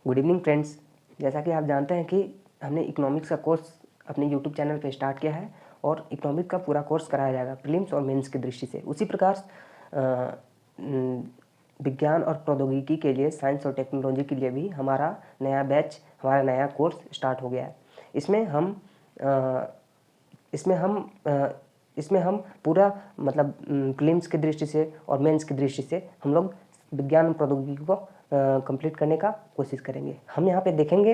Good evening friends. जैसा कि आप जानते हैं कि हमने इकोनॉमिक्स का कोर्स अपने यूट्यूब चैनल पे स्टार्ट किया है और इकोनॉमिक्स का पूरा कोर्स कराया जाएगा प्रीलिम्स और मेंस की दृष्टि से। उसी प्रकार विज्ञान और प्रौद्योगिकी के लिए, साइंस और टेक्नोलॉजी के लिए भी हमारा नया बैच, हमारा नया कोर्स स्टार्ट हो गया है। इसमें हम पूरा मतलब प्रीलिम्स की दृष्टि से और मेंस की दृष्टि से हम लोग विज्ञान और प्रौद्योगिकी को कंप्लीट करने का कोशिश करेंगे। हम यहाँ पे देखेंगे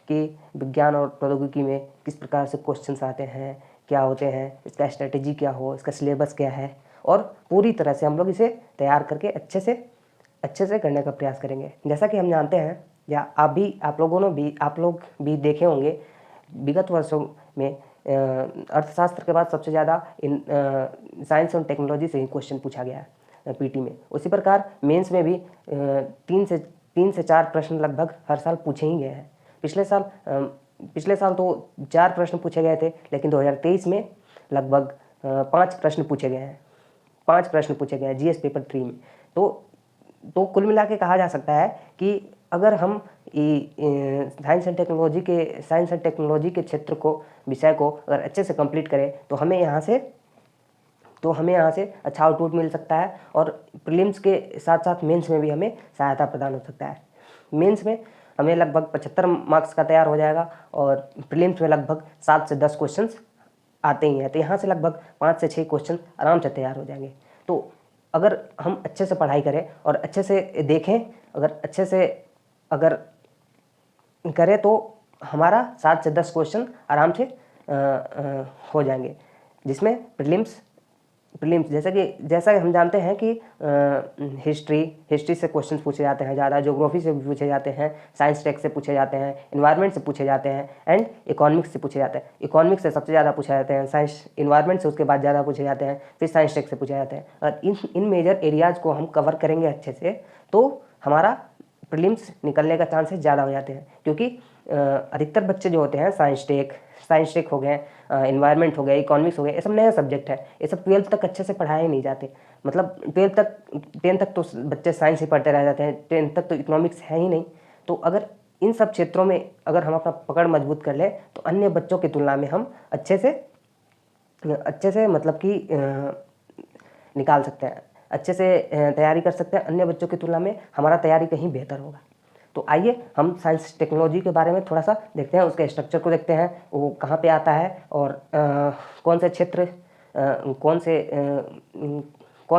कि विज्ञान और प्रौद्योगिकी में किस प्रकार से क्वेश्चंस आते हैं, क्या होते हैं, इसका स्ट्रेटेजी क्या हो, इसका सिलेबस क्या है, और पूरी तरह से हम लोग इसे तैयार करके अच्छे से करने का प्रयास करेंगे। जैसा कि हम जानते हैं, या आप लोग भी देखे होंगे, विगत वर्षों में अर्थशास्त्र के बाद सबसे ज़्यादा साइंस और टेक्नोलॉजी से ही क्वेश्चन पूछा गया है पीटी में। उसी प्रकार मेंस में भी 3 से 4 प्रश्न लगभग हर साल पूछे ही गए हैं। पिछले साल तो 4 प्रश्न पूछे गए थे, लेकिन 2023 में लगभग 5 प्रश्न पूछे गए हैं। 5 प्रश्न पूछे गए हैं जीएस पेपर 3 में। तो कुल मिला के कहा जा सकता है कि अगर हम साइंस एंड टेक्नोलॉजी के क्षेत्र को, विषय को अगर अच्छे से कंप्लीट करें तो हमें यहाँ से अच्छा आउटपुट मिल सकता है, और प्रीलिम्स के साथ साथ मेंस में भी हमें सहायता प्रदान हो सकता है। मेंस में हमें लगभग 75 मार्क्स का तैयार हो जाएगा, और प्रीलिम्स में लगभग 7 से 10 क्वेश्चंस आते ही हैं। तो यहाँ से लगभग 5 से 6 क्वेश्चन आराम से तैयार हो जाएंगे। तो अगर हम अच्छे से पढ़ाई करें और अच्छे से देखें, अगर करें तो हमारा 7 से 10 क्वेश्चन आराम से हो जाएंगे, जिसमें प्रीलिम्स जैसा कि हम जानते हैं कि हिस्ट्री से क्वेश्चन पूछे जाते हैं ज़्यादा, ज्योग्राफी से पूछे जाते हैं, साइंस टेक से पूछे जाते हैं, इन्वायरमेंट से पूछे जाते हैं, एंड इकोनॉमिक्स से पूछे जाते हैं। इकोनॉमिक्स से सबसे ज़्यादा पूछे जाते हैं, साइंस इन्वायरमेंट से उसके बाद ज़्यादा पूछे जाते हैं, फिर साइंस टेक से पूछे जाते हैं। और इन मेजर एरियाज़ को हम कवर करेंगे अच्छे से, तो हमारा प्रीलिम्स निकलने का चांसेस ज़्यादा हो जाते हैं। क्योंकि अधिकतर बच्चे जो होते हैं साइंस टेक हो गए, इन्वायरमेंट हो गया, इकोनॉमिक्स हो गया, ये सब नया सब्जेक्ट है। ये सब 12th तक अच्छे से पढ़ाए नहीं जाते। मतलब 10 तक तो बच्चे साइंस ही पढ़ते रह जाते हैं, 10th तक तो इकोनॉमिक्स है ही नहीं। तो अगर इन सब क्षेत्रों में अगर हम अपना पकड़ मजबूत कर लें तो अन्य बच्चों की तुलना में हम अच्छे से मतलब कि निकाल सकते हैं, अच्छे से तैयारी कर सकते हैं। अन्य बच्चों की तुलना में हमारा तैयारी कहीं बेहतर होगा। तो आइए हम साइंस टेक्नोलॉजी के बारे में थोड़ा सा देखते हैं, उसके स्ट्रक्चर को देखते हैं, वो कहाँ पे आता है और कौन से क्षेत्र कौन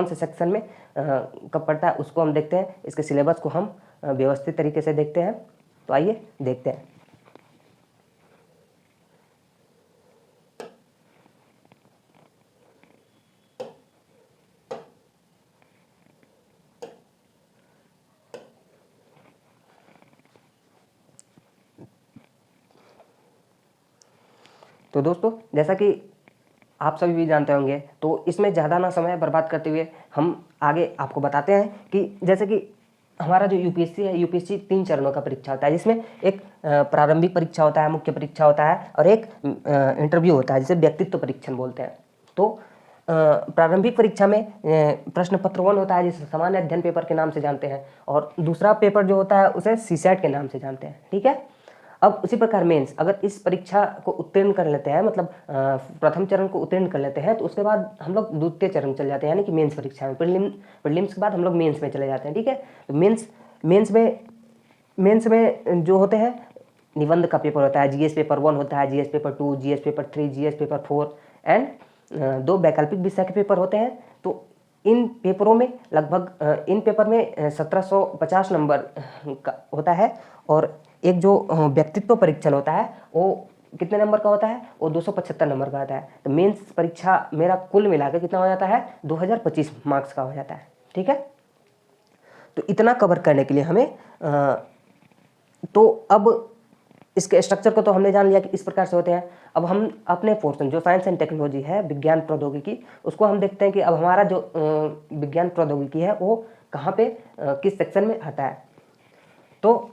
से सेक्शन में कब पढ़ता है, उसको हम देखते हैं। इसके सिलेबस को हम व्यवस्थित तरीके से देखते हैं। तो आइए देखते हैं। तो दोस्तों, जैसा कि आप सभी भी जानते होंगे, तो इसमें ज़्यादा ना समय बर्बाद करते हुए हम आगे आपको बताते हैं कि जैसे कि हमारा जो यूपीएससी है, यूपीएससी 3 चरणों का परीक्षा होता है, जिसमें एक प्रारंभिक परीक्षा होता है, मुख्य परीक्षा होता है, और एक इंटरव्यू होता है जिसे व्यक्तित्व परीक्षण बोलते हैं। तो प्रारंभिक परीक्षा में प्रश्न पत्र 1 होता है, जिसे सामान्य अध्ययन पेपर के नाम से जानते हैं, और दूसरा पेपर जो होता है उसे सीसैट के नाम से जानते हैं। ठीक है। अब उसी प्रकार मेंस, अगर इस परीक्षा को उत्तीर्ण कर लेते हैं, मतलब प्रथम चरण को उत्तीर्ण कर लेते हैं, तो उसके बाद हम लोग द्वितीय चरण चले जाते हैं, यानी कि मेंस परीक्षा में। प्रीलिम्स के बाद हम लोग मेंस में चले जाते हैं। ठीक है। तो मेंस में जो होते हैं, निबंध का पेपर होता है, जीएस पेपर 1 होता है, GS paper 2, GS paper 3, GS paper 4, and 2 वैकल्पिक विषय के पेपर होते हैं। तो इन पेपर में 1750 नंबर का होता है, और एक जो व्यक्तित्व परीक्षण होता है वो कितने नंबर का होता है, वो 275 नंबर का होता है। तो मेंस परीक्षा मेरा कुल मिलाकर कितना हो जाता है, 2025 मार्क्स का हो जाता है। ठीक है। तो इतना कवर करने के लिए हमें तो अब इसके स्ट्रक्चर को तो हमने जान लिया कि इस प्रकार से होते हैं। अब हम अपने पोर्शन जो साइंस एंड टेक्नोलॉजी है, विज्ञान प्रौद्योगिकी, उसको हम देखते हैं कि अब हमारा जो विज्ञान प्रौद्योगिकी है वो कहाँ पे किस सेक्शन में आता है। तो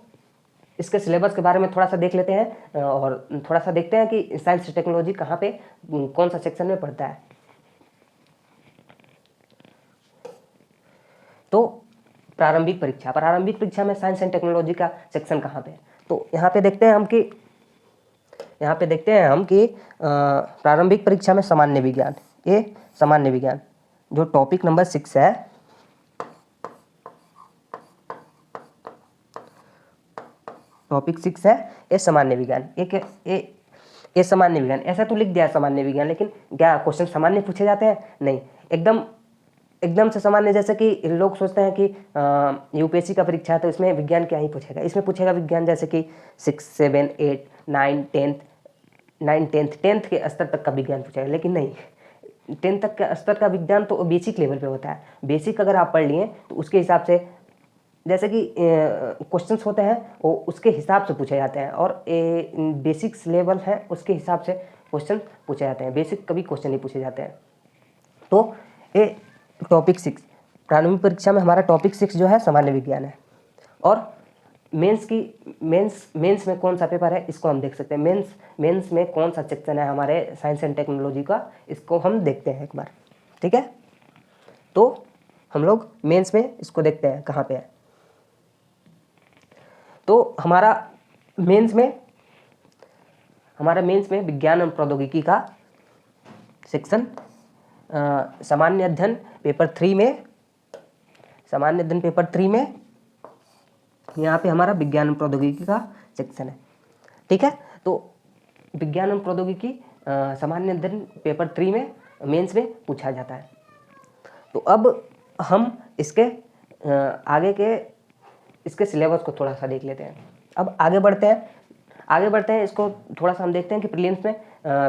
इसके सिलेबस के बारे में थोड़ा सा देख लेते हैं, और थोड़ा सा देखते हैं कि साइंस टेक्नोलॉजी कहाँ पे कौन सा सेक्शन में पढ़ता है। तो प्रारंभिक परीक्षा में साइंस एंड टेक्नोलॉजी का सेक्शन कहाँ पे है? तो यहाँ पे देखते हैं हम कि प्रारंभिक परीक्षा में सामान्य विज्ञान, ये सामान्य विज्ञान जो टॉपिक नंबर 6 है, टॉपिक 6 है, ये सामान्य विज्ञान। ये सामान्य विज्ञान, ऐसा तो लिख दिया सामान्य विज्ञान, लेकिन क्या क्वेश्चन सामान्य पूछे जाते हैं? नहीं, एकदम से सामान्य। जैसे कि लोग सोचते हैं कि यूपीएससी का परीक्षा है तो इसमें विज्ञान क्या ही पूछेगा, इसमें पूछेगा विज्ञान जैसे कि 6, 7, 8, 9, 10th के स्तर तक का विज्ञान पूछेगा। लेकिन नहीं, 10th तक के स्तर का विज्ञान तो बेसिक लेवल पे होता है। बेसिक अगर आप पढ़ लिए तो उसके हिसाब से जैसे कि क्वेश्चंस होते हैं वो उसके हिसाब से पूछे जाते हैं, और बेसिक्स लेवल है उसके हिसाब से क्वेश्चन पूछे जाते हैं। बेसिक कभी क्वेश्चन नहीं पूछे जाते हैं। तो ये टॉपिक 6 प्रारंभिक परीक्षा में हमारा टॉपिक 6 जो है सामान्य विज्ञान है। और मेंस में कौन सा पेपर है इसको हम देख सकते हैं। मेंस में कौन सा सेक्शन है हमारे साइंस एंड टेक्नोलॉजी का, इसको हम देखते हैं एक बार, ठीक है। तो हम लोग मेंस में इसको देखते हैं कहाँ पे है। तो हमारा मेंस में विज्ञान एवं प्रौद्योगिकी का सेक्शन सामान्य अध्ययन पेपर 3 में यहाँ पे हमारा विज्ञान एवं प्रौद्योगिकी का सेक्शन है, ठीक है। तो विज्ञान एवं प्रौद्योगिकी सामान्य अध्ययन पेपर 3 में मेंस में पूछा जाता है। तो अब हम इसके आगे के इसके सिलेबस को थोड़ा सा देख लेते हैं। अब आगे बढ़ते हैं इसको थोड़ा सा हम देखते हैं कि प्रीलिम्स में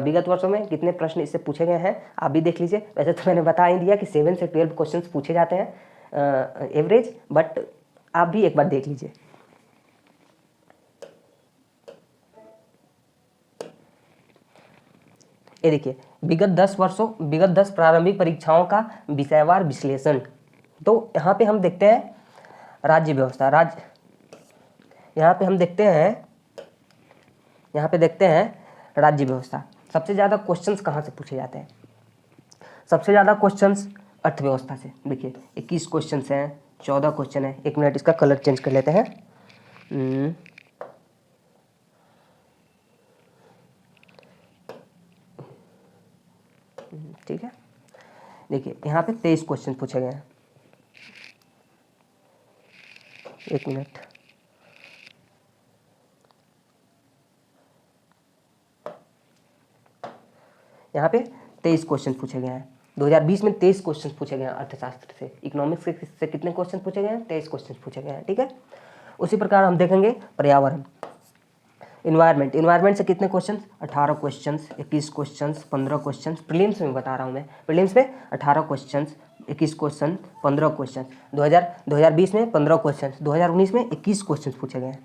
विगत वर्षों में कितने प्रश्न इससे पूछे गए हैं। आप भी देख लीजिए। वैसे तो मैंने बता ही दिया कि 7 से 12 क्वेश्चंस पूछे जाते हैं एवरेज, बट आप भी एक बार देख लीजिए। ये देखिए, विगत 10 प्रारंभिक परीक्षाओं का विषयवार विश्लेषण। तो यहाँ पे हम देखते हैं राज्य व्यवस्था। यहाँ पे देखते हैं राज्य व्यवस्था। सबसे ज़्यादा क्वेश्चंस कहाँ से पूछे जाते हैं? सबसे ज़्यादा क्वेश्चंस अर्थव्यवस्था से। देखिए 21 क्वेश्चंस हैं, 14 क्वेश्चन है। एक मिनट, इसका कलर चेंज कर लेते हैं। ठीक है, देखिए यहाँ पे 23 क्वेश्चन पूछे गए हैं। एक मिनट, यहाँ पे 23 क्वेश्चन पूछे गए हैं। 2020 में 23 क्वेश्चन पूछे गए हैं अर्थशास्त्र से। इकोनॉमिक्स से कितने क्वेश्चन पूछे गए हैं? 23 क्वेश्चन पूछे गए हैं, ठीक है। उसी प्रकार हम देखेंगे पर्यावरण, इन्वायरमेंट से कितने question? 18 question, 21 question, 15 question. Prelims में बता रहा हूँ मैं, प्रीलिम्स में 18 क्वेश्चन, 21 क्वेश्चन, 15 क्वेश्चन। 2020 में 15 क्वेश्चन, 2019 में 21 क्वेश्चन पूछे गए हैं।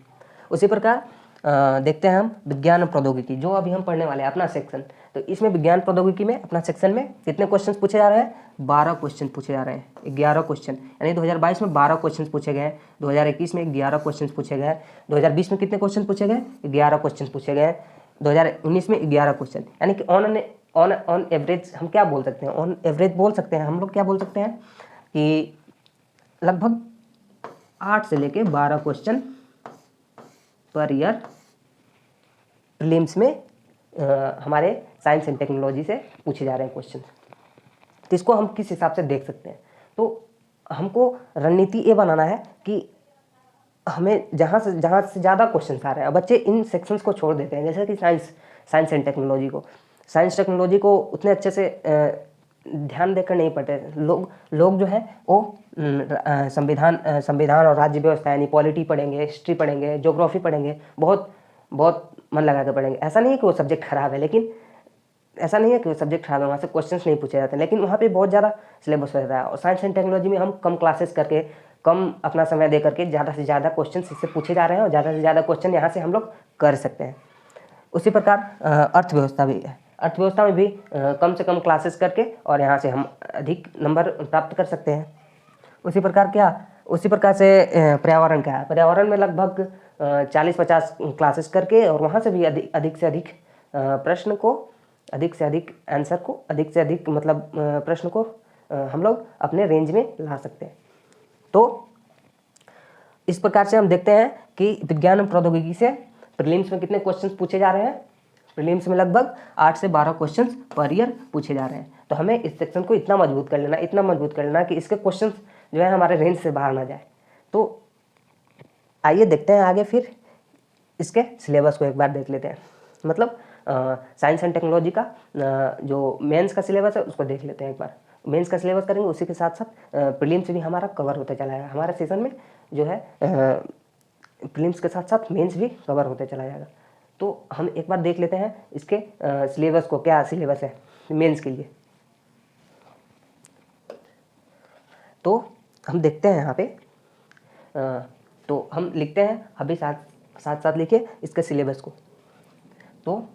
उसी प्रकार देखते हैं हम विज्ञान और प्रौद्योगिकी, जो अभी हम पढ़ने वाले हैं अपना सेक्शन। तो इसमें विज्ञान प्रौद्योगिकी में अपना सेक्शन में कितने क्वेश्चन पूछे जा रहे हैं? 12 क्वेश्चन पूछे जा रहे हैं। 11 क्वेश्चन, यानी 2022 में 12 क्वेश्चन पूछे गए, 2021 में 11 क्वेश्चन पूछे गए, 2020 में कितने क्वेश्चन पूछे गए? 11 क्वेश्चन पूछे गए, 2019 में 11 क्वेश्चन। यानी कि ऑन एवरेज हम क्या बोल सकते हैं? ऑन एवरेज बोल सकते हैं हम लोग, क्या बोल सकते हैं कि लगभग 8 से लेके 12 क्वेश्चन पर ईयर प्रीलिम्स में हमारे साइंस एंड टेक्नोलॉजी से पूछे जा रहे हैं क्वेश्चन। तो इसको हम किस हिसाब से देख सकते हैं? तो हमको रणनीति ये बनाना है कि हमें जहाँ से ज़्यादा क्वेश्चन आ रहे हैं, बच्चे इन सेक्शंस को छोड़ देते हैं। जैसे कि साइंस एंड टेक्नोलॉजी को उतने अच्छे से ध्यान देकर नहीं पढ़ते लोग जो है वो संविधान और राज्य व्यवस्था यानी पॉलिटी पढ़ेंगे, हिस्ट्री पढ़ेंगे, ज्योग्राफी पढ़ेंगे, बहुत मन लगा कर पढ़ेंगे। ऐसा नहीं है कि वो सब्जेक्ट खराब है, वहाँ से क्वेश्चंस नहीं पूछे जाते, लेकिन वहाँ पे बहुत ज़्यादा सिलेबस रहता है। और साइंस एंड टेक्नोलॉजी में हम कम क्लासेस करके, कम अपना समय दे करके ज़्यादा से ज़्यादा क्वेश्चन इससे पूछे जा रहे हैं, और ज़्यादा से ज़्यादा क्वेश्चन यहाँ से हम लोग कर सकते हैं। उसी प्रकार अर्थव्यवस्था भी है। अर्थव्यवस्था में भी कम से कम क्लासेस करके और यहाँ से हम अधिक नंबर प्राप्त कर सकते हैं। उसी प्रकार से पर्यावरण क्या है? पर्यावरण में लगभग 40-50 क्लासेस करके और वहाँ से भी अधिक से अधिक प्रश्न को, अधिक से अधिक आंसर को, अधिक से अधिक मतलब प्रश्न को हम लोग अपने रेंज में ला सकते हैं। तो इस प्रकार से हम देखते हैं कि विज्ञान और प्रौद्योगिकी से प्रीलिम्स में कितने क्वेश्चंस पूछे जा रहे हैं। प्रीलिम्स में लगभग 8 से 12 क्वेश्चंस पर ईयर पूछे जा रहे हैं। तो हमें इस सेक्शन को इतना मजबूत कर लेना कि इसके क्वेश्चंस जो है हमारे रेंज से बाहर ना जाए। तो आइए देखते हैं आगे, फिर इसके सिलेबस को एक बार देख लेते हैं। मतलब साइंस एंड टेक्नोलॉजी का जो मेंस का सिलेबस है उसको देख लेते हैं एक बार। मेंस का सिलेबस करेंगे, उसी के साथ साथ प्रीलिम्स भी हमारा कवर होता चला जाएगा। हमारे सेशन में जो है प्रीलिम्स के साथ साथ मेंस भी कवर होते चला जाएगा। तो हम एक बार देख लेते हैं इसके सिलेबस को, क्या सिलेबस है मेंस के लिए। तो हम देखते हैं यहाँ पे, तो हम लिखते हैं अभी साथ साथ लिखिए इसके सिलेबस को। तो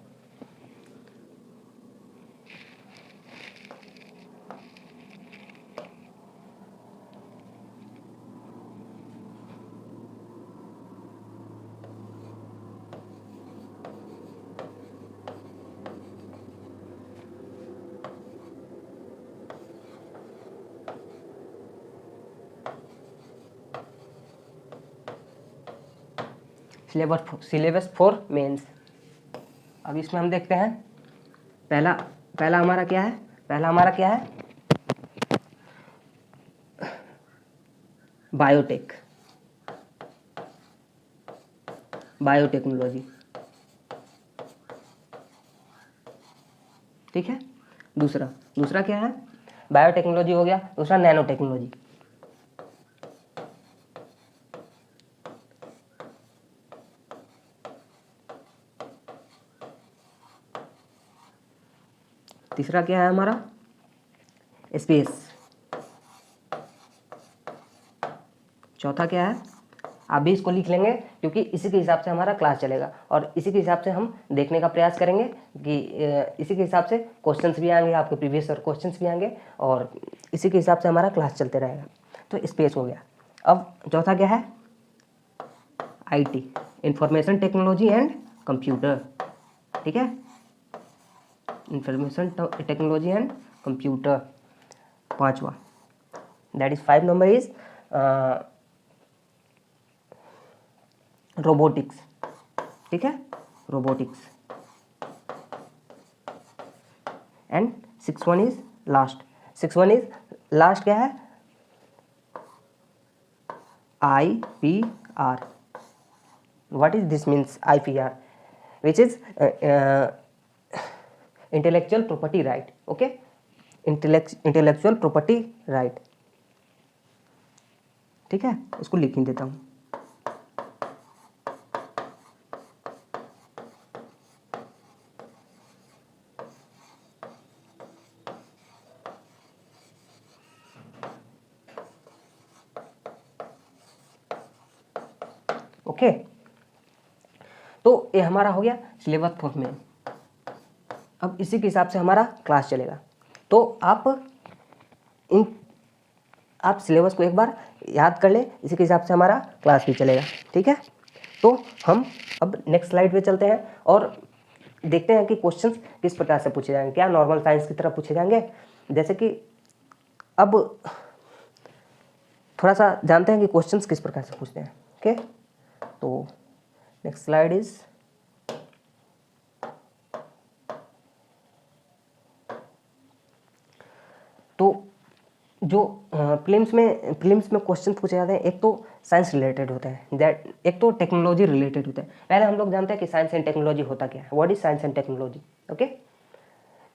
सिलेबस फॉर मेंस। अब इसमें हम देखते हैं पहला हमारा क्या है। बायोटेक्नोलॉजी, ठीक है। दूसरा क्या है, बायोटेक्नोलॉजी हो गया। दूसरा नैनो टेक्नोलॉजी, तीसरा क्या है हमारा, स्पेस। चौथा क्या है, आप भी इसको लिख लेंगे क्योंकि इसी के हिसाब से हमारा क्लास चलेगा और इसी के हिसाब से हम देखने का प्रयास करेंगे कि इसी के हिसाब से क्वेश्चंस भी आएंगे, आपके प्रीवियस ईयर क्वेश्चंस भी आएंगे और इसी के हिसाब से हमारा क्लास चलते रहेगा। तो स्पेस हो गया। अब चौथा क्या है, IT, information technology and computer, ठीक है। इंफॉर्मेशन टेक्नोलॉजी एंड कंप्यूटर पांचवा, that is 5 number is robotics, ठीक है, robotics. And 6 one is last क्या है, IPR। what is this means, IPR, which is intellectual property right, okay, intellectual property right, ठीक है। इसको लिख ही देता हूँ। ओके, तो ये हमारा हो गया सिलेबस फॉर में। अब इसी के हिसाब से हमारा क्लास चलेगा। तो आप सिलेबस को एक बार याद कर ले, इसी के हिसाब से हमारा क्लास भी चलेगा, ठीक है। तो हम अब नेक्स्ट स्लाइड पे चलते हैं और देखते हैं कि क्वेश्चंस किस प्रकार से पूछे जाएंगे। क्या नॉर्मल साइंस की तरह पूछे जाएंगे, जैसे कि अब थोड़ा सा जानते हैं कि क्वेश्चंस किस प्रकार से पूछते हैं। ओके, तो नेक्स्ट स्लाइड इज, तो जो प्रीलिम्स में क्वेश्चन पूछे जाते हैं, एक तो साइंस रिलेटेड होता है, एक तो टेक्नोलॉजी रिलेटेड होता है। पहले हम लोग जानते हैं कि साइंस एंड टेक्नोलॉजी होता क्या है, what is science and technology. Okay,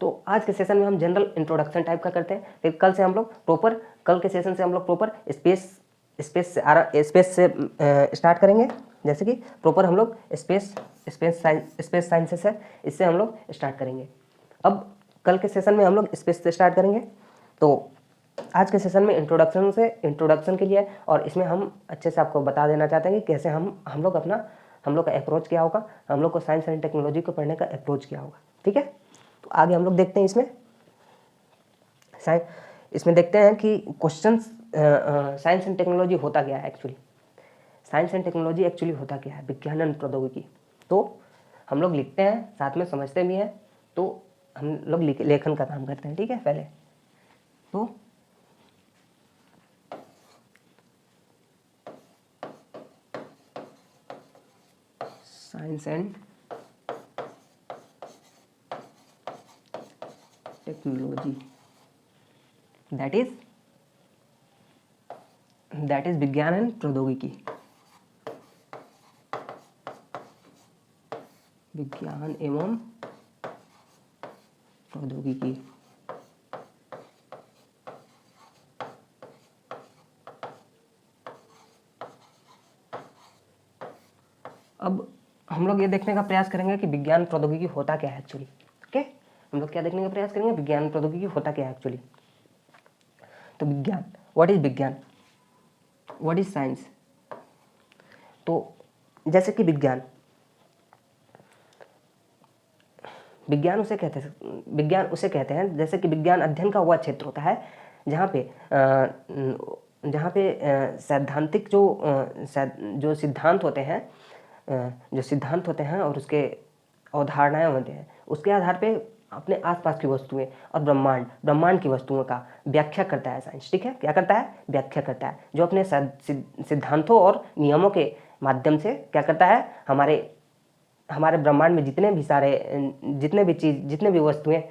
तो आज के सेशन में हम जनरल इंट्रोडक्शन टाइप का करते हैं। फिर कल के सेशन से हम लोग प्रॉपर स्पेस से स्टार्ट करेंगे। जैसे कि प्रॉपर हम लोग स्पेस साइंसेस है, इससे हम लोग स्टार्ट करेंगे। अब कल के सेशन में हम लोग स्पेस से स्टार्ट करेंगे। तो आज के सेशन में इंट्रोडक्शन के लिए, और इसमें हम अच्छे से आपको बता देना चाहते हैं कि कैसे हम लोग का अप्रोच क्या होगा, हम लोग को साइंस एंड टेक्नोलॉजी को पढ़ने का अप्रोच क्या होगा, ठीक है। तो आगे हम लोग देखते हैं इसमें देखते हैं कि क्वेश्चंस साइंस एंड टेक्नोलॉजी होता क्या है actually. Science and technology actually होता क्या है, विज्ञान एंड प्रौद्योगिकी। तो हम लोग लिखते हैं, साथ में समझते भी हैं। तो हम लोग लेखन का काम करते हैं, ठीक है। पहले तो science and technology, that is विज्ञान एंड प्रौद्योगिकी, विज्ञान एवं प्रौद्योगिकी। अब हम लोग ये देखने का प्रयास करेंगे कि विज्ञान प्रौद्योगिकी होता क्या है एक्चुअली। ओके, हम लोग क्या देखने का प्रयास करेंगे, विज्ञान प्रौद्योगिकी होता क्या है एक्चुअली। तो विज्ञान, व्हाट इज विज्ञान, व्हाट इज साइंस। तो जैसे कि विज्ञान उसे कहते हैं जैसे कि विज्ञान अध्ययन का वह क्षेत्र होता है जहाँ पे सैद्धांतिक जो सिद्धांत होते हैं और उसके अवधारणाएं होते हैं, उसके आधार पे अपने आसपास की वस्तुएं और ब्रह्मांड की वस्तुओं का व्याख्या करता है साइंस। ठीक है, क्या करता है, व्याख्या करता है, जो अपने सिद्धांतों और नियमों के माध्यम से क्या करता है, हमारे ब्रह्मांड में जितने भी वस्तुएं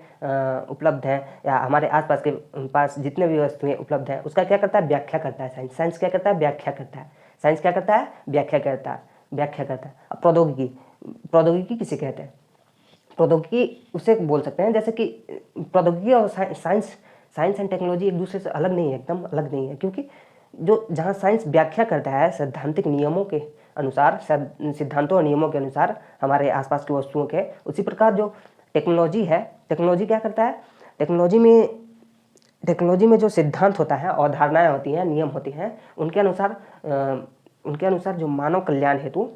उपलब्ध हैं या हमारे आसपास के पास जितने भी वस्तुएं उपलब्ध हैं, उसका क्या करता है, व्याख्या करता है साइंस क्या करता है, व्याख्या करता है। साइंस क्या करता है, व्याख्या करता है। अब प्रौद्योगिकी किसे कहते हैं, प्रौद्योगिकी उसे बोल सकते हैं जैसे कि प्रौद्योगिकी और साइंस एंड टेक्नोलॉजी एक दूसरे से अलग नहीं है, एकदम अलग नहीं है, क्योंकि जहाँ साइंस व्याख्या करता है सैद्धांतिक नियमों के अनुसार, सिद्धांतों और नियमों के अनुसार हमारे आसपास की वस्तुओं के, उसी प्रकार जो टेक्नोलॉजी है, टेक्नोलॉजी क्या करता है, टेक्नोलॉजी में जो सिद्धांत होता है, अवधारणाएं होती हैं, नियम होती हैं, उनके अनुसार जो मानव कल्याण हेतु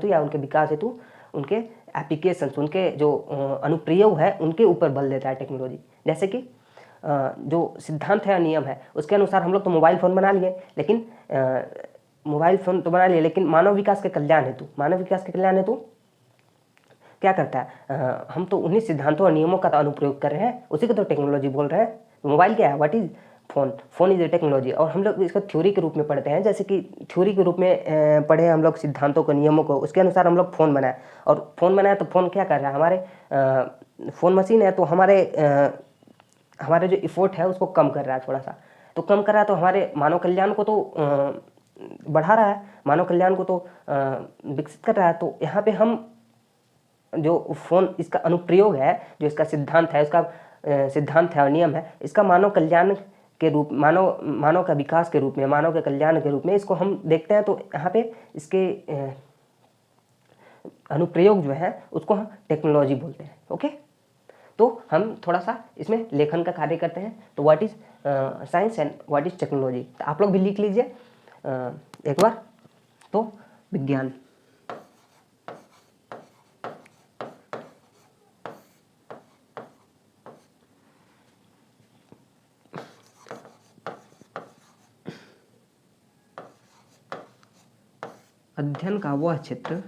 या उनके विकास हेतु, उनके एप्लीकेशंस, उनके जो अनुप्रयोग है, उनके ऊपर बल देता है टेक्नोलॉजी। जैसे कि जो सिद्धांत है, नियम है, उसके अनुसार हम लोग तो मोबाइल फ़ोन बना लिए, लेकिन मानव विकास के कल्याण हेतु क्या करता है, हम तो उन्हीं सिद्धांतों और नियमों का तो अनुप्रयोग कर रहे हैं, उसी को तो टेक्नोलॉजी बोल रहे हैं। मोबाइल क्या है, what is phone is a technology. और हम लोग इसको थ्योरी के रूप में पढ़ते हैं, जैसे कि थ्योरी के रूप में पढ़े हम लोग सिद्धांतों को, नियमों को, उसके अनुसार हम लोग फ़ोन बनाए, और फ़ोन बनाया तो फ़ोन क्या कर रहा है, हमारे फ़ोन मशीन है तो हमारे जो इफोर्ट है उसको कम कर रहा है, थोड़ा सा तो कम कर रहा है, तो हमारे मानव कल्याण को तो बढ़ा रहा है, मानव कल्याण को तो विकसित कर रहा है। तो यहाँ पे हम जो फ़ोन, इसका अनुप्रयोग है, जो इसका सिद्धांत है और नियम है, इसका मानव कल्याण के रूप, मानव का विकास के रूप में, मानव के कल्याण के रूप में इसको हम देखते हैं। तो यहाँ पे इसके अनुप्रयोग जो है उसको हम टेक्नोलॉजी बोलते हैं। ओके, तो हम थोड़ा सा इसमें लेखन का कार्य करते हैं। तो what is science and what is technology, तो आप लोग भी लिख लीजिए एक बार। तो विज्ञान, अध्ययन का वह क्षेत्र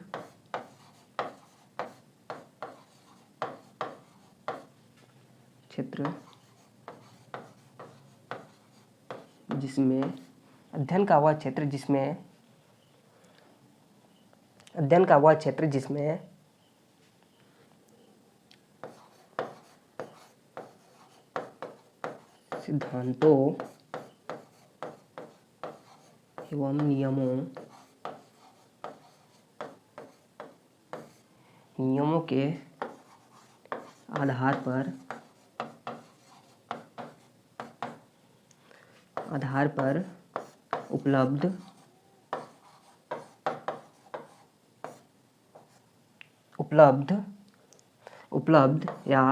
जिसमें अध्ययन का वह क्षेत्र जिसमें सिद्धांतों एवं नियमों के आधार पर उपलब्ध या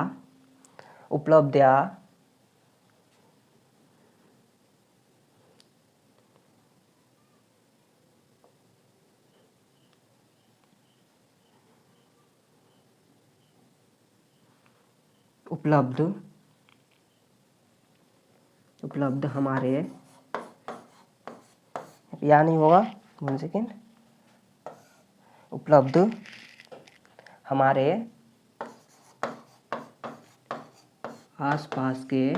उपलब्ध हमारे, या नहीं होगा, 1 सेकेंड, उपलब्ध हमारे आसपास के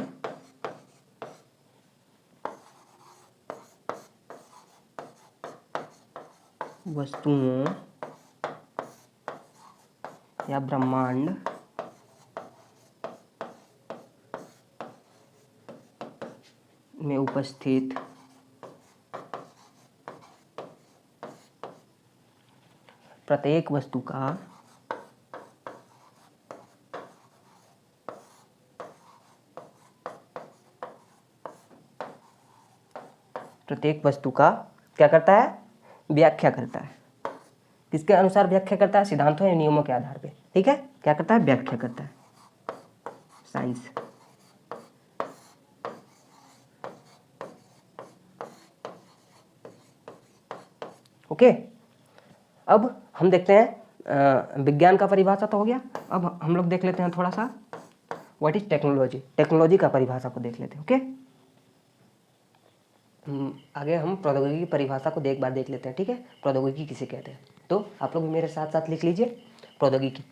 वस्तुओं या ब्रह्मांड में उपस्थित प्रत्येक वस्तु का क्या करता है? व्याख्या करता है। किसके अनुसार व्याख्या करता है? सिद्धांतों या नियमों के आधार पे। ठीक है, क्या करता है? व्याख्या करता है। साइंस। ओके, अब हम देखते हैं विज्ञान का परिभाषा तो हो गया। अब हम लोग देख लेते हैं थोड़ा सा व्हाट इज टेक्नोलॉजी। टेक्नोलॉजी का परिभाषा को देख लेते हैं। ओके, आगे हम प्रौद्योगिकी की परिभाषा को एक बार देख लेते हैं। ठीक है, प्रौद्योगिकी किसे कहते हैं? तो आप लोग मेरे साथ साथ लिख लीजिए प्रौद्योगिकी।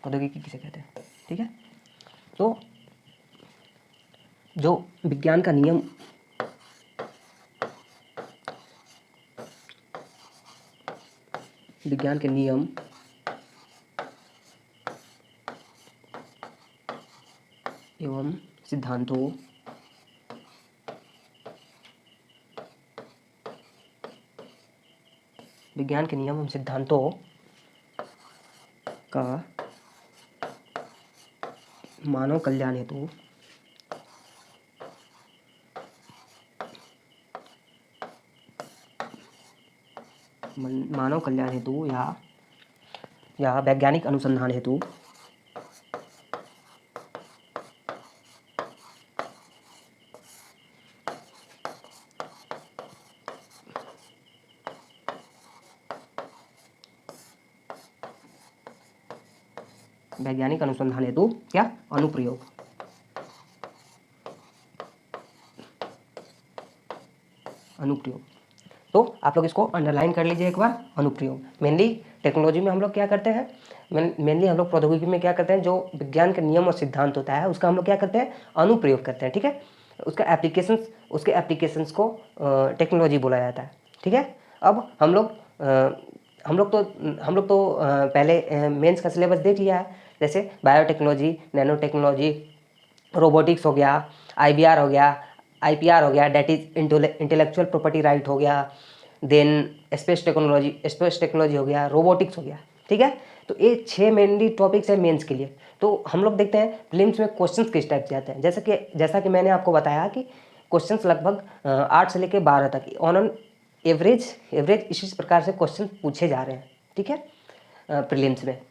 प्रौद्योगिकी किसे कहते हैं? ठीक है, तो जो विज्ञान का नियम विज्ञान के नियम एवं सिद्धांतों विज्ञान के नियम एवं सिद्धांतों का मानव कल्याण हेतु या वैज्ञानिक अनुसंधान हेतु क्या? अनुप्रयोग। तो आप लोग इसको अंडरलाइन कर लीजिए एक बार। अनुप्रयोग मेनली टेक्नोलॉजी में हम लोग क्या करते हैं, मेनली हम लोग प्रौद्योगिकी में क्या करते हैं, जो विज्ञान के नियम और सिद्धांत होता है उसका हम लोग क्या करते हैं? अनुप्रयोग करते हैं। ठीक है, उसके एप्लीकेशंस को टेक्नोलॉजी बोला जाता है। ठीक है, अब हम लोग तो पहले मेंस का सिलेबस देख लिया है, जैसे बायोटेक्नोलॉजी, नैनो टेक्नोलॉजी, रोबोटिक्स हो गया, IBR हो गया, IPR हो गया, that is intellectual property right हो गया, देन स्पेस टेक्नोलॉजी हो गया, रोबोटिक्स हो गया। ठीक है, तो ये 6 मेनली टॉपिक्स है मेंस के लिए। तो हम लोग देखते हैं प्रीलिम्स में क्वेश्चंस किस टाइप से आते हैं। जैसा कि मैंने आपको बताया कि क्वेश्चंस लगभग 8 से लेकर 12 तक ऑन एन एवरेज इसी प्रकार से क्वेश्चन पूछे जा रहे हैं। ठीक है, प्रीलिम्स में।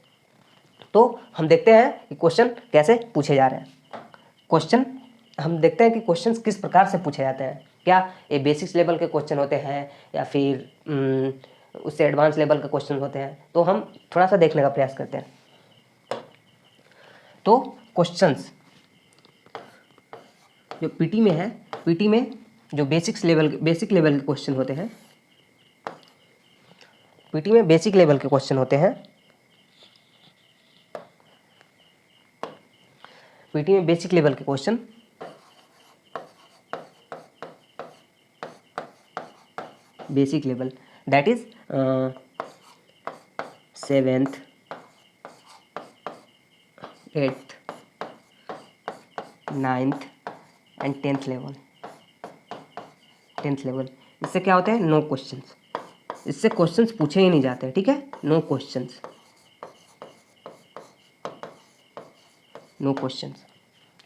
तो हम देखते हैं कि क्वेश्चन कैसे पूछे जा रहे हैं। हम देखते हैं कि क्वेश्चंस किस प्रकार से पूछे जाते हैं। क्या ये बेसिक्स लेवल के क्वेश्चन होते हैं या फिर उससे एडवांस लेवल के क्वेश्चन होते हैं? तो हम थोड़ा सा देखने का प्रयास करते हैं। तो क्वेश्चंस जो पीटी में है, पीटी में जो बेसिक लेवल के क्वेश्चन होते हैं, पीटी में बेसिक लेवल के क्वेश्चन होते हैं, पीटी में बेसिक लेवल के question basic level that is 7th 8th 9th and 10th level. इससे क्या होते हैं? Know questions. इससे क्वेश्चंस पूछे ही नहीं जाते। ठीक है, नो क्वेश्चंस।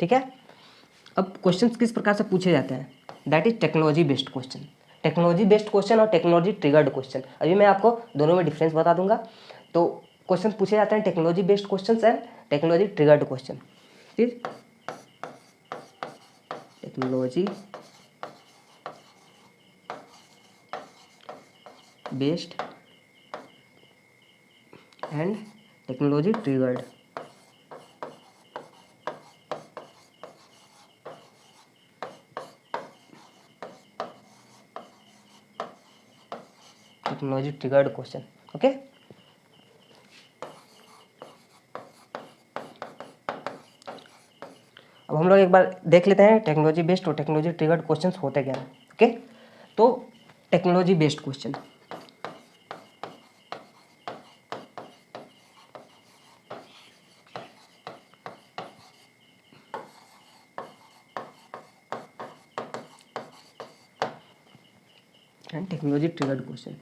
ठीक है, अब क्वेश्चंस किस प्रकार से पूछे जाते हैं? That is technology based question और टेक्नोलॉजी ट्रिगर्ड क्वेश्चन। अभी मैं आपको दोनों में डिफरेंस बता दूंगा। तो क्वेश्चन पूछे जाते हैं technology based question and technology triggered question. ठीक, technology based and technology triggered. Technology triggered question. Okay, अब हम लोग एक बार देख लेते हैं टेक्नोलॉजी बेस्ड और टेक्नोलॉजी ट्रिगर्ड क्वेश्चंस होते क्या हैं। ओके, तो technology based question, and technology triggered question.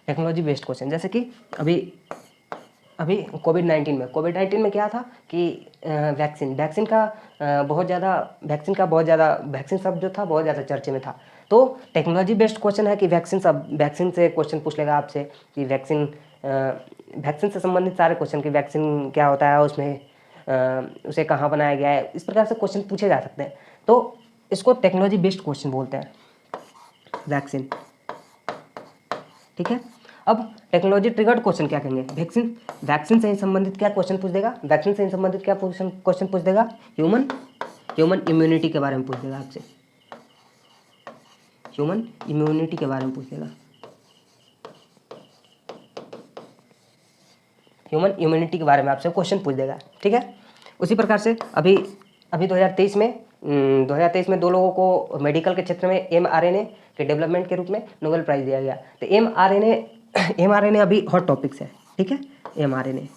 Technology based question जैसे कि अभी कोविड-19 में क्या था कि वैक्सीन का बहुत ज़्यादा वैक्सीन शब्द जो था बहुत ज़्यादा चर्चे में था। तो टेक्नोलॉजी बेस्ड क्वेश्चन है कि वैक्सीन से क्वेश्चन पूछ लेगा आपसे कि वैक्सीन से संबंधित सारे क्वेश्चन कि वैक्सीन क्या होता है, उसमें उसे कहाँ बनाया गया है, इस प्रकार से क्वेश्चन पूछे जा सकते हैं। तो इसको टेक्नोलॉजी बेस्ड क्वेश्चन बोलते हैं, वैक्सीन। ठीक है, अब टेक्नोलॉजी ट्रिगर्ड क्वेश्चन क्या कहेंगे, वैक्सीन से ही संबंधित क्या क्वेश्चन पूछ देगा, वैक्सीन से ही संबंधित क्या क्वेश्चन पूछ देगा, ह्यूमन इम्यूनिटी के बारे में पूछ देगा आपसे, ह्यूमन इम्यूनिटी के बारे में पूछ देगा, ह्यूमन इम्यूनिटी के बारे में आपसे क्वेश्चन पूछ देगा। ठीक है, उसी प्रकार से अभी 2023 में 2 लोगों को मेडिकल के क्षेत्र में mRNA के डेवलपमेंट के रूप में नोबेल प्राइज़ दिया गया। तो mRNA अभी हॉट टॉपिक्स है। ठीक है, mRNA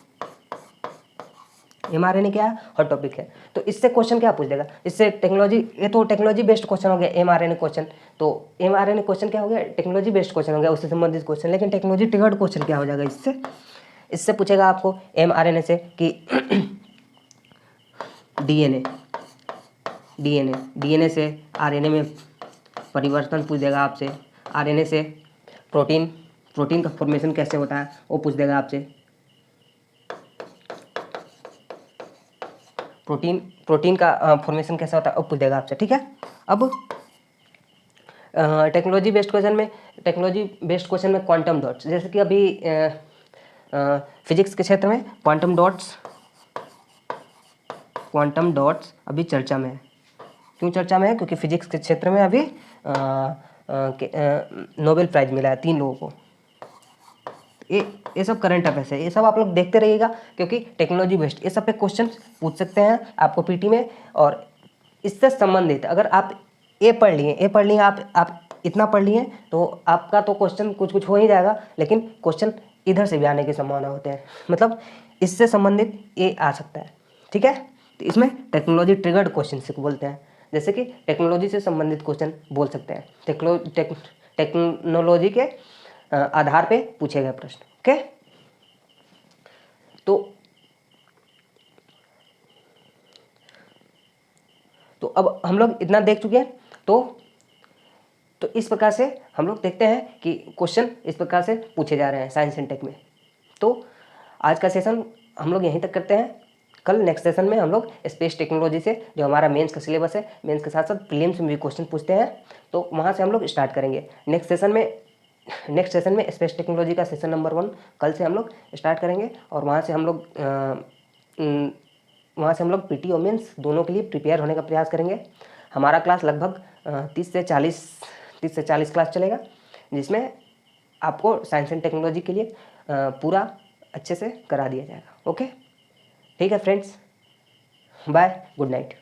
क्या है, हॉट टॉपिक है। तो इससे क्वेश्चन क्या पूछ देगा, इससे ये तो टेक्नोलॉजी बेस्ड क्वेश्चन हो गया mRNA क्वेश्चन। तो mRNA क्वेश्चन क्या हो गया, टेक्नोलॉजी बेस्ड क्वेश्चन हो गया, उससे संबंधित क्वेश्चन। लेकिन टेक्नोलॉजी ट्रिगर्ड क्वेश्चन क्या हो जाएगा, इससे पूछेगा आपको mRNA से कि डीएनए से आरएनए में परिवर्तन पूछ देगा आपसे, आरएनए से प्रोटीन का फॉर्मेशन कैसे होता है वो पूछ देगा आपसे, प्रोटीन का फॉर्मेशन कैसा होता है वो पूछ देगा आपसे। ठीक है, अब टेक्नोलॉजी बेस्ड क्वेश्चन में क्वांटम डॉट्स, जैसे कि अभी फिजिक्स के क्षेत्र में क्वांटम डॉट्स अभी चर्चा में है। क्यों चर्चा में है, क्योंकि फिजिक्स के क्षेत्र में अभी नोबेल प्राइज़ मिला है 3 लोगों को। ये सब करंट अफेयर्स है, ये सब आप लोग देखते रहिएगा, क्योंकि टेक्नोलॉजी बेस्ड ये सब पे क्वेश्चन पूछ सकते हैं आपको पीटी में। और इससे संबंधित अगर आप ये पढ़ लिए आप इतना पढ़ लिए तो आपका तो क्वेश्चन कुछ हो ही जाएगा, लेकिन क्वेश्चन इधर से भी आने की संभावना होते हैं, मतलब इससे संबंधित ये आ सकता है। ठीक है, तो इसमें टेक्नोलॉजी ट्रिगर्ड क्वेश्चन से बोलते हैं, जैसे कि टेक्नोलॉजी से संबंधित क्वेश्चन बोल सकते हैं, टेक्नोलॉजी के आधार पे पूछे गए प्रश्न। ओके, तो अब हम लोग इतना देख चुके हैं। तो इस प्रकार से हम लोग देखते हैं कि क्वेश्चन इस प्रकार से पूछे जा रहे हैं साइंस एंड टेक में। तो आज का सेशन हम लोग यहीं तक करते हैं। कल नेक्स्ट सेशन में हम लोग स्पेस टेक्नोलॉजी से, जो हमारा मेंस का सिलेबस है, मेंस के साथ साथ प्रीलिम्स में भी क्वेश्चन पूछते हैं, तो वहाँ से हम लोग स्टार्ट करेंगे। नेक्स्ट सेशन में स्पेस टेक्नोलॉजी का सेशन नंबर 1 कल से हम लोग स्टार्ट करेंगे, और वहाँ से हम लोग पीटी और मेंस दोनों के लिए प्रिपेयर होने का प्रयास करेंगे। हमारा क्लास लगभग 30 से 40 क्लास चलेगा, जिसमें आपको साइंस एंड टेक्नोलॉजी के लिए पूरा अच्छे से करा दिया जाएगा। ओके, ठीक है फ्रेंड्स, बाय, गुड नाइट।